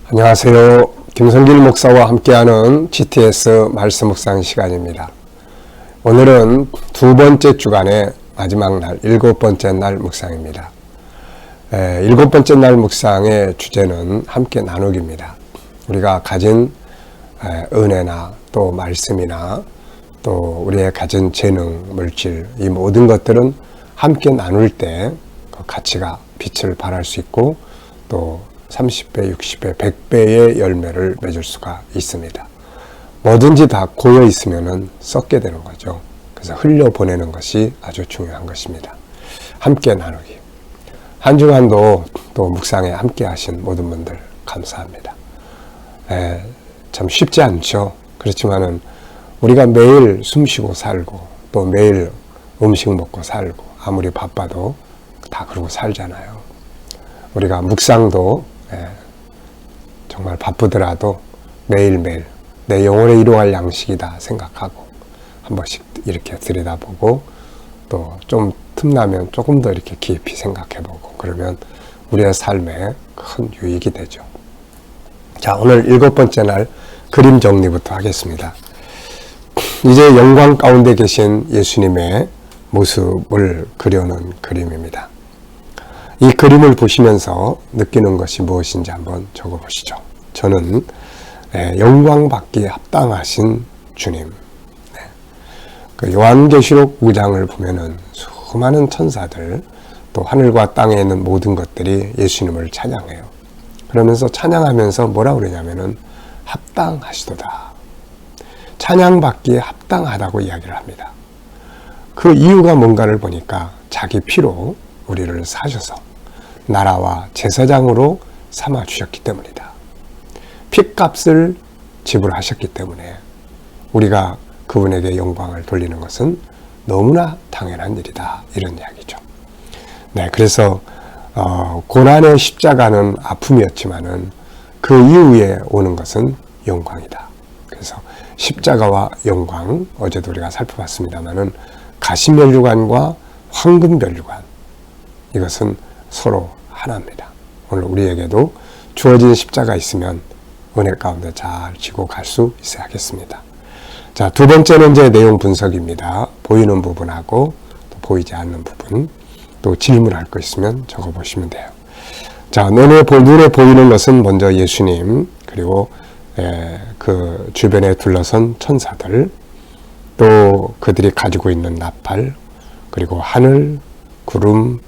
안녕하세요. 김성길 목사와 함께하는 GTS 말씀 묵상 시간입니다. 오늘은 두 번째 주간의 마지막 날, 7번째 날 묵상입니다. 7번째 날 묵상의 주제는 함께 나누기입니다. 우리가 가진 은혜나 또 말씀이나 또 우리의 가진 재능, 물질, 이 모든 것들은 함께 나눌 때 그 가치가 빛을 발할 수 있고 또 30배, 60배, 100배의 열매를 맺을 수가 있습니다. 뭐든지 다 고여 있으면 썩게 되는 거죠. 그래서 흘려보내는 것이 아주 중요한 것입니다. 함께 나누기. 한 주간도 또 묵상에 함께 하신 모든 분들 감사합니다. 참 쉽지 않죠. 그렇지만은 우리가 매일 숨쉬고 살고 또 매일 음식 먹고 살고 아무리 바빠도 다 그러고 살잖아요. 우리가 묵상도 정말 바쁘더라도 매일매일 내 영혼에 이루어갈 양식이다 생각하고 한 번씩 이렇게 들여다보고 또 좀 틈나면 조금 더 이렇게 깊이 생각해보고 그러면 우리의 삶에 큰 유익이 되죠. 자, 오늘 7번째 날 그림 정리부터 하겠습니다. 이제 영광 가운데 계신 예수님의 모습을 그려놓은 그림입니다. 이 그림을 보시면서 느끼는 것이 무엇인지 한번 적어보시죠. 저는 영광 받기에 합당하신 주님. 그 요한계시록 5장을 보면은 수많은 천사들 또 하늘과 땅에 있는 모든 것들이 예수님을 찬양해요. 그러면서 찬양하면서 뭐라 그러냐면은 합당하시도다. 찬양받기에 합당하다고 이야기를 합니다. 그 이유가 뭔가를 보니까 자기 피로 우리를 사셔서 나라와 제사장으로 삼아주셨기 때문이다. 핏값을 지불하셨기 때문에 우리가 그분에게 영광을 돌리는 것은 너무나 당연한 일이다. 이런 이야기죠. 네, 그래서 고난의 십자가는 아픔이었지만은 그 이후에 오는 것은 영광이다. 그래서 십자가와 영광, 어제도 우리가 살펴봤습니다만은 가시면류관과 황금면류관, 이것은 서로 하나입니다. 오늘 우리에게도 주어진 십자가 있으면 은혜 가운데 잘 지고 갈 수 있어야겠습니다. 자, 두 번째는 이제 내용 분석입니다. 보이는 부분하고 또 보이지 않는 부분, 또 질문할 거 있으면 적어 보시면 돼요. 자, 눈에 보이는 것은 먼저 예수님, 그리고 그 주변에 둘러선 천사들, 또 그들이 가지고 있는 나팔, 그리고 하늘, 구름,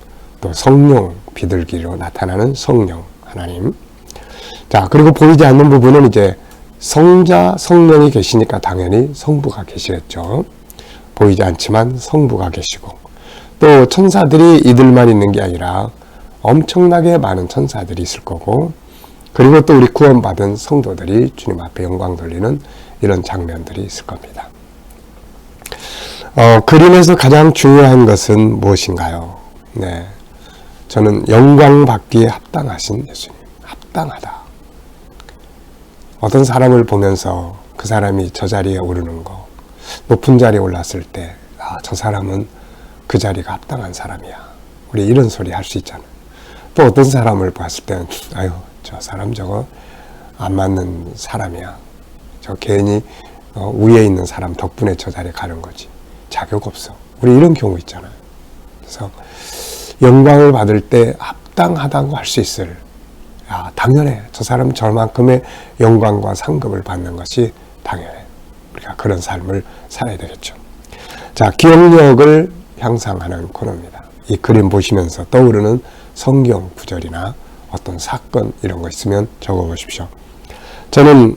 또 성령, 비둘기로 나타나는 성령, 하나님. 자, 그리고 보이지 않는 부분은 이제 성자, 성령이 계시니까 당연히 성부가 계시겠죠. 보이지 않지만 성부가 계시고, 또 천사들이 이들만 있는 게 아니라 엄청나게 많은 천사들이 있을 거고, 그리고 또 우리 구원받은 성도들이 주님 앞에 영광 돌리는 이런 장면들이 있을 겁니다. 그림에서 가장 중요한 것은 무엇인가요? 네. 저는 영광 받기에 합당하신 예수님. 합당하다. 어떤 사람을 보면서 그 사람이 저 자리에 오르는 거, 높은 자리에 올랐을 때, 저 사람은 그 자리가 합당한 사람이야. 우리 이런 소리 할 수 있잖아요. 또 어떤 사람을 봤을 때는, 아유, 저 사람 저거 안 맞는 사람이야. 저 괜히 위에 있는 사람 덕분에 저 자리에 가는 거지. 자격 없어. 우리 이런 경우 있잖아요. 그래서 영광을 받을 때 합당하다고 할 수 있을, 당연해. 저 사람은 저만큼의 영광과 상급을 받는 것이 당연해. 우리가 그런 삶을 살아야 되겠죠. 자, 기억력을 향상하는 코너입니다. 이 그림 보시면서 떠오르는 성경 구절이나 어떤 사건 이런 거 있으면 적어 보십시오. 저는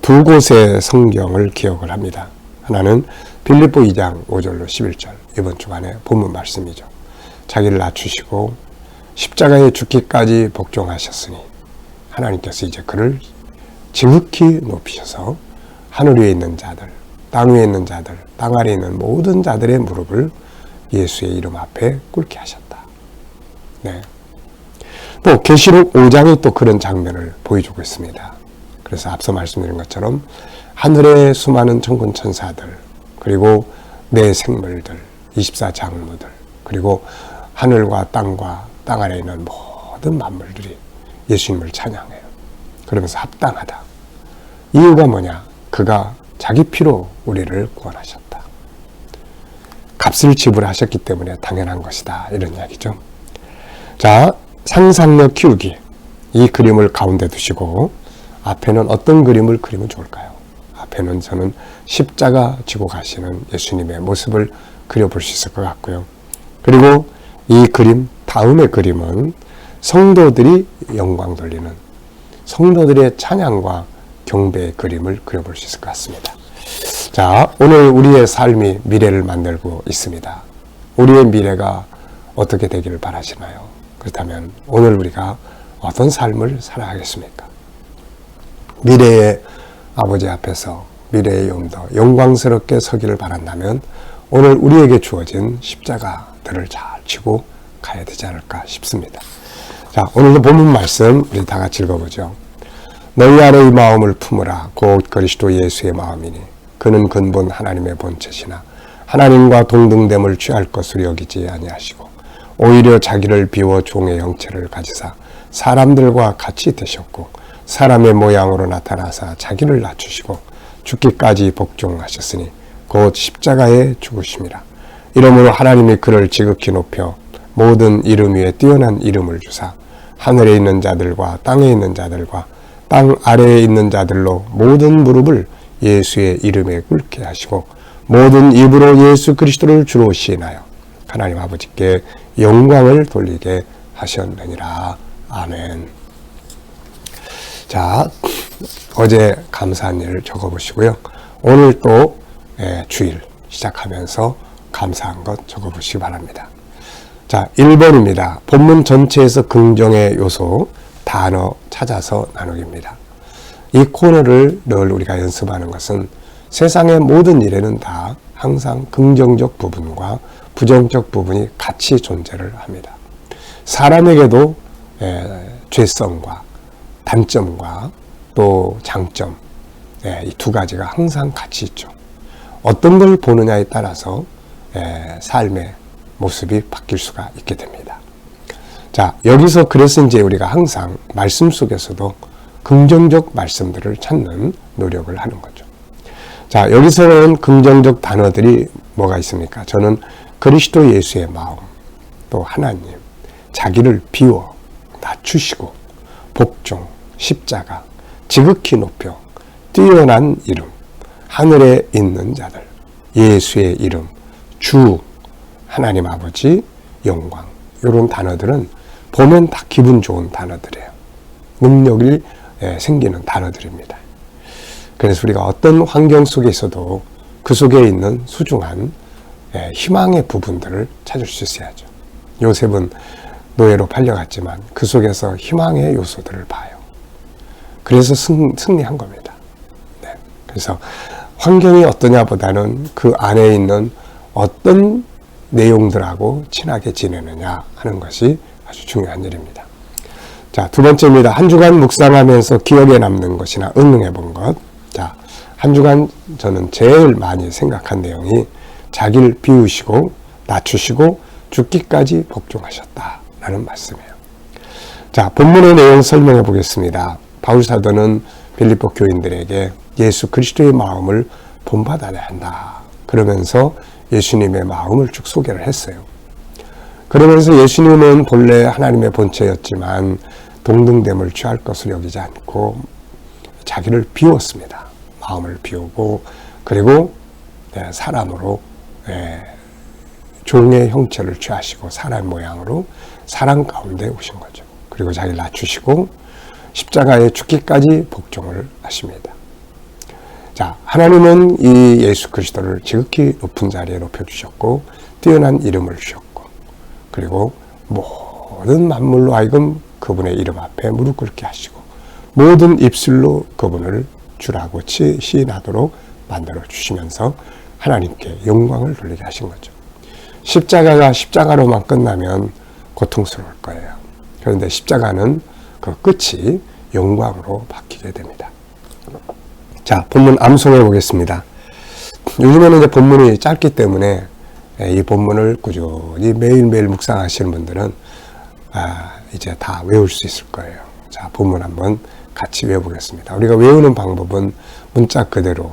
두 곳의 성경을 기억을 합니다. 하나는 빌립보 2장 5절로 11절, 이번 주간의 본문 말씀이죠. 자기를 낮추시고 십자가에 죽기까지 복종하셨으니 하나님께서 이제 그를 지극히 높이셔서 하늘 위에 있는 자들, 땅 위에 있는 자들, 땅 아래에 있는 모든 자들의 무릎을 예수의 이름 앞에 꿇게 하셨다. 네. 또 계시록 5장이 또 그런 장면을 보여주고 있습니다. 그래서 앞서 말씀드린 것처럼 하늘의 수많은 천군 천사들, 그리고 내 생물들, 24장로들, 그리고 하늘과 땅 아래에 있는 모든 만물들이 예수님을 찬양해요. 그러면서 합당하다. 이유가 뭐냐? 그가 자기 피로 우리를 구원하셨다. 값을 지불하셨기 때문에 당연한 것이다. 이런 이야기죠. 자, 상상력 키우기. 이 그림을 가운데 두시고 앞에는 어떤 그림을 그리면 좋을까요? 앞에는 저는 십자가 지고 가시는 예수님의 모습을 그려볼 수 있을 것 같고요. 그리고 이 그림, 다음의 그림은 성도들이 영광 돌리는 성도들의 찬양과 경배의 그림을 그려볼 수 있을 것 같습니다. 자, 오늘 우리의 삶이 미래를 만들고 있습니다. 우리의 미래가 어떻게 되기를 바라시나요? 그렇다면 오늘 우리가 어떤 삶을 살아가겠습니까? 미래의 아버지 앞에서 미래의 용도 영광스럽게 서기를 바란다면 오늘 우리에게 주어진 십자가들을 잘 지고 가야 되지 않을까 싶습니다. 자, 오늘도 본문 말씀 우리 다 같이 읽어보죠. 너희 안에 이 마음을 품으라. 곧 그리스도 예수의 마음이니 그는 근본 하나님의 본체시나 하나님과 동등됨을 취할 것으로 여기지 아니하시고 오히려 자기를 비워 종의 형체를 가지사 사람들과 같이 되셨고 사람의 모양으로 나타나사 자기를 낮추시고 죽기까지 복종하셨으니 곧 십자가에 죽으심이라. 이러므로 하나님이 그를 지극히 높여 모든 이름 위에 뛰어난 이름을 주사 하늘에 있는 자들과 땅에 있는 자들과 땅 아래에 있는 자들로 모든 무릎을 예수의 이름에 꿇게 하시고 모든 입으로 예수 그리스도를 주로 시인하여 하나님 아버지께 영광을 돌리게 하셨느니라. 아멘. 자, 어제 감사한 일을 적어보시고요. 오늘 또 주일 시작하면서 감사한 것 적어보시기 바랍니다. 자, 1번입니다. 본문 전체에서 긍정의 요소 단어 찾아서 나누기입니다. 이 코너를 늘 우리가 연습하는 것은 세상의 모든 일에는 다 항상 긍정적 부분과 부정적 부분이 같이 존재를 합니다. 사람에게도 죄성과 단점과 또 장점, 이 두 가지가 항상 같이 있죠. 어떤 걸 보느냐에 따라서 삶의 모습이 바뀔 수가 있게 됩니다. 자, 여기서 그래서 이제 우리가 항상 말씀 속에서도 긍정적 말씀들을 찾는 노력을 하는 거죠. 자, 여기서는 긍정적 단어들이 뭐가 있습니까? 저는 그리스도 예수의 마음, 또 하나님, 자기를 비워 낮추시고 복종, 십자가, 지극히 높여 뛰어난 이름, 하늘에 있는 자들, 예수의 이름, 주, 하나님 아버지, 영광, 이런 단어들은 보면 다 기분 좋은 단어들이에요. 능력이 생기는 단어들입니다. 그래서 우리가 어떤 환경 속에 있어도 그 속에 있는 소중한 희망의 부분들을 찾을 수 있어야죠. 요셉은 노예로 팔려갔지만 그 속에서 희망의 요소들을 봐요. 그래서 승리한 겁니다. 네. 그래서 환경이 어떠냐보다는 그 안에 있는 어떤 내용들하고 친하게 지내느냐 하는 것이 아주 중요한 일입니다. 자, 두 번째입니다. 한 주간 묵상하면서 기억에 남는 것이나 응용해 본 것. 자, 한 주간 저는 제일 많이 생각한 내용이 자기를 비우시고 낮추시고 죽기까지 복종하셨다라는 말씀이에요. 자, 본문의 내용 설명해 보겠습니다. 바울 사도는 빌립보 교인들에게 예수 그리스도의 마음을 본받아야 한다. 그러면서 예수님의 마음을 쭉 소개를 했어요. 그러면서 예수님은 본래 하나님의 본체였지만 동등됨을 취할 것을 여기지 않고 자기를 비웠습니다. 마음을 비우고 그리고 사람으로 종의 형체를 취하시고 사람 모양으로 사람 가운데 오신 거죠. 그리고 자기를 낮추시고 십자가에 죽기까지 복종을 하십니다. 자, 하나님은 이 예수 그리스도를 지극히 높은 자리에 높여주셨고 뛰어난 이름을 주셨고 그리고 모든 만물로 하여금 그분의 이름 앞에 무릎 꿇게 하시고 모든 입술로 그분을 주라고 시인하도록 만들어 주시면서 하나님께 영광을 돌리게 하신 거죠. 십자가가 십자가로만 끝나면 고통스러울 거예요. 그런데 십자가는 그 끝이 영광으로 바뀌게 됩니다. 자, 본문 암송해 보겠습니다. 요즘에는 이제 본문이 짧기 때문에 이 본문을 꾸준히 매일매일 묵상하시는 분들은 이제 다 외울 수 있을 거예요. 자, 본문 한번 같이 외워보겠습니다. 우리가 외우는 방법은 문자 그대로,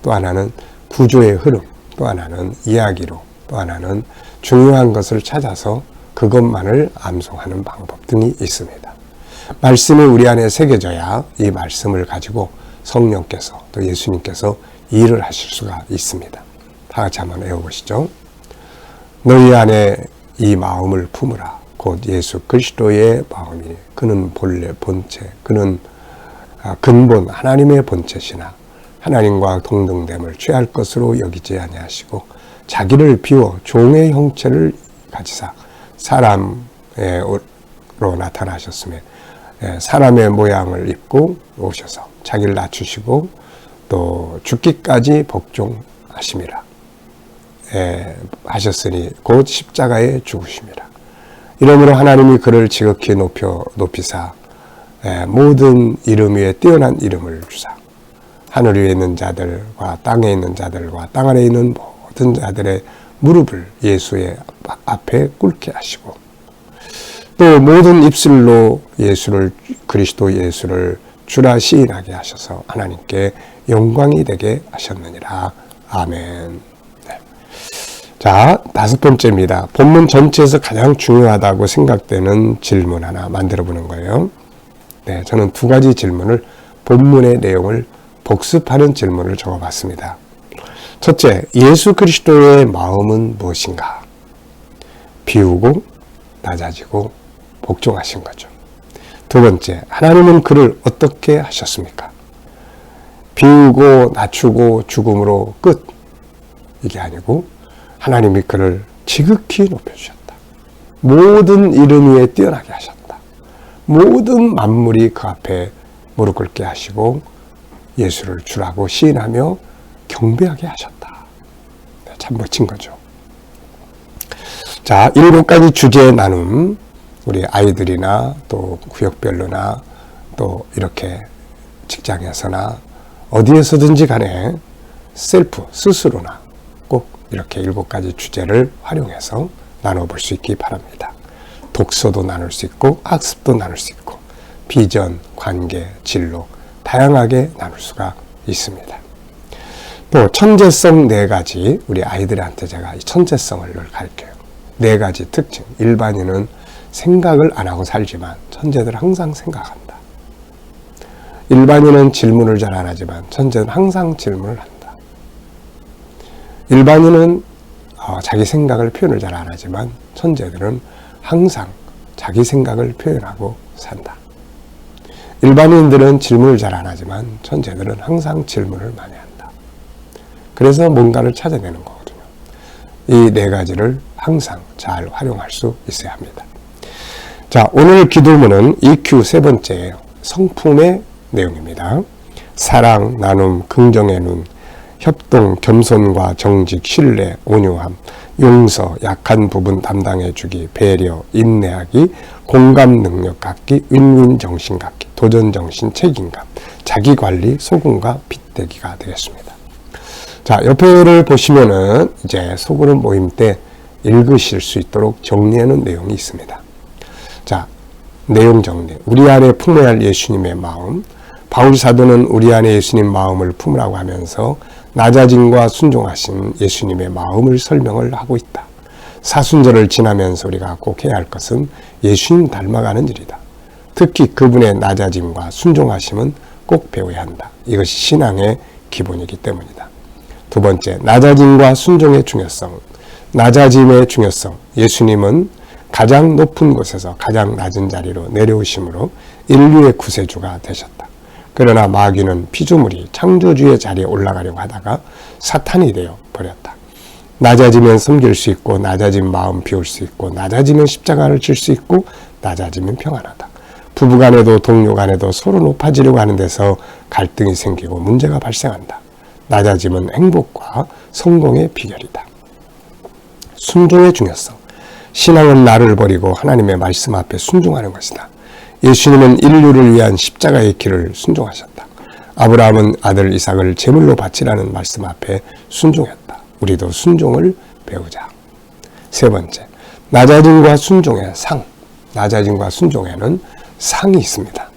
또 하나는 구조의 흐름, 또 하나는 이야기로, 또 하나는 중요한 것을 찾아서 그것만을 암송하는 방법 등이 있습니다. 말씀이 우리 안에 새겨져야 이 말씀을 가지고 성령께서 또 예수님께서 일을 하실 수가 있습니다. 다 같이 한번 외워보시죠. 너희 안에 이 마음을 품으라. 곧 예수 그리스도의 마음이니 그는 본래 본체, 그는 근본 하나님의 본체시나 하나님과 동등됨을 취할 것으로 여기지 아니하시고 자기를 비워 종의 형체를 가지사 사람으로 나타나셨으며 사람의 모양을 입고 오셔서 자기를 낮추시고 또 죽기까지 복종하심이라 하셨으니 곧 십자가에 죽으심이라. 이러므로 하나님이 그를 지극히 높이사 모든 이름 위에 뛰어난 이름을 주사 하늘 위에 있는 자들과 땅에 있는 자들과 땅 아래에 있는 모든 자들의 무릎을 예수의 앞에 꿇게 하시고 또 모든 입술로 그리스도 예수를 주라 시인하게 하셔서 하나님께 영광이 되게 하셨느니라. 아멘. 네. 자, 5번째입니다. 본문 전체에서 가장 중요하다고 생각되는 질문 하나 만들어 보는 거예요. 네, 저는 2가지 질문을 본문의 내용을 복습하는 질문을 적어봤습니다. 첫째, 예수 그리스도의 마음은 무엇인가? 비우고 낮아지고 복종하신 거죠. 2번째, 하나님은 그를 어떻게 하셨습니까? 비우고 낮추고 죽음으로 끝. 이게 아니고 하나님이 그를 지극히 높여주셨다. 모든 이름 위에 뛰어나게 하셨다. 모든 만물이 그 앞에 무릎 꿇게 하시고 예수를 주라고 시인하며 경배하게 하셨다. 참 멋진 거죠. 자, 7가지 주제의 나눔, 우리 아이들이나 또 구역별로나 또 이렇게 직장에서나 어디에서든지 간에 스스로나 꼭 이렇게 7가지 주제를 활용해서 나눠볼 수 있기 바랍니다. 독서도 나눌 수 있고 학습도 나눌 수 있고 비전, 관계, 진로 다양하게 나눌 수가 있습니다. 또 천재성 4가지, 우리 아이들한테 제가 이 천재성을 늘 가르쳐요. 4가지 특징. 일반인은 생각을 안 하고 살지만 천재들은 항상 생각한다. 일반인은 질문을 잘 안 하지만 천재는 항상 질문을 한다. 일반인은 자기 생각을 표현을 잘 안 하지만 천재들은 항상 자기 생각을 표현하고 산다. 일반인들은 질문을 잘 안 하지만 천재들은 항상 질문을 많이 한다. 그래서 뭔가를 찾아내는 거거든요. 이 4가지를 항상 잘 활용할 수 있어야 합니다. 자, 오늘 기도문은 EQ 3번째예요. 성품의 내용입니다. 사랑, 나눔, 긍정의 눈, 협동, 겸손과 정직, 신뢰, 온유함, 용서, 약한 부분 담당해주기, 배려, 인내하기, 공감 능력 갖기, 윈윈 정신 갖기, 도전 정신, 책임감, 자기관리, 소금과 빗대기가 되겠습니다. 자, 옆에를 보시면은 이제 소그룹 모임 때 읽으실 수 있도록 정리하는 내용이 있습니다. 자, 내용 정리. 우리 안에 품어야 할 예수님의 마음. 바울 사도는 우리 안에 예수님 마음을 품으라고 하면서 낮아짐과 순종하신 예수님의 마음을 설명을 하고 있다. 사순절을 지나면서 우리가 꼭 해야 할 것은 예수님 닮아가는 일이다. 특히 그분의 낮아짐과 순종하심은 꼭 배워야 한다. 이것이 신앙의 기본이기 때문이다. 2번째, 낮아짐과 순종의 중요성. 낮아짐의 중요성. 예수님은 가장 높은 곳에서 가장 낮은 자리로 내려오심으로 인류의 구세주가 되셨다. 그러나 마귀는 피조물이 창조주의 자리에 올라가려고 하다가 사탄이 되어 버렸다. 낮아지면 섬길 수 있고 낮아진 마음 비울 수 있고 낮아지면 십자가를 질 수 있고 낮아지면 평안하다. 부부간에도 동료간에도 서로 높아지려고 하는 데서 갈등이 생기고 문제가 발생한다. 낮아짐은 행복과 성공의 비결이다. 순종의 중요성. 신앙은 나를 버리고 하나님의 말씀 앞에 순종하는 것이다. 예수님은 인류를 위한 십자가의 길을 순종하셨다. 아브라함은 아들 이삭을 제물로 바치라는 말씀 앞에 순종했다. 우리도 순종을 배우자. 3번째, 낮아짐과 순종의 상. 낮아짐과 순종에는 상이 있습니다.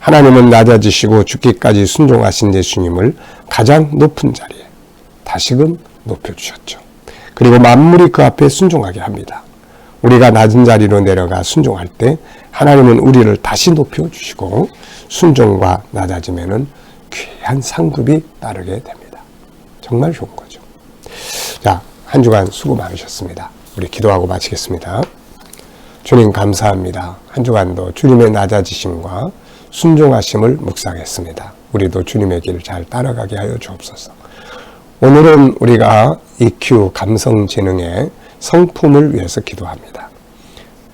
하나님은 낮아지시고 죽기까지 순종하신 예수님을 가장 높은 자리에 다시금 높여주셨죠. 그리고 만물이 그 앞에 순종하게 합니다. 우리가 낮은 자리로 내려가 순종할 때 하나님은 우리를 다시 높여주시고 순종과 낮아짐에는 귀한 상급이 따르게 됩니다. 정말 좋은 거죠. 자, 한 주간 수고 많으셨습니다. 우리 기도하고 마치겠습니다. 주님 감사합니다. 한 주간도 주님의 낮아지심과 순종하심을 묵상했습니다. 우리도 주님의 길을 잘 따라가게 하여 주옵소서. 오늘은 우리가 EQ 감성지능의 성품을 위해서 기도합니다.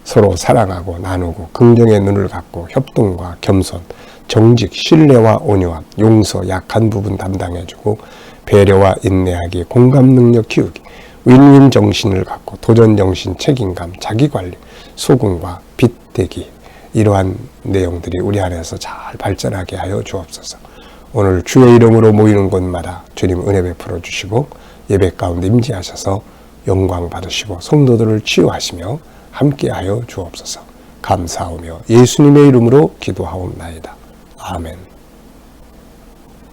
서로 사랑하고 나누고 긍정의 눈을 갖고 협동과 겸손, 정직, 신뢰와 온유함, 용서, 약한 부분 담당해주고 배려와 인내하기, 공감 능력 키우기, 윈윈 정신을 갖고 도전 정신, 책임감, 자기관리, 소금과 빗대기, 이러한 내용들이 우리 안에서 잘 발전하게 하여 주옵소서. 오늘 주의 이름으로 모이는 곳마다 주님 은혜 베풀어 주시고 예배 가운데 임재하셔서 영광 받으시고 성도들을 치유하시며 함께하여 주옵소서. 감사하며 예수님의 이름으로 기도하옵나이다. 아멘.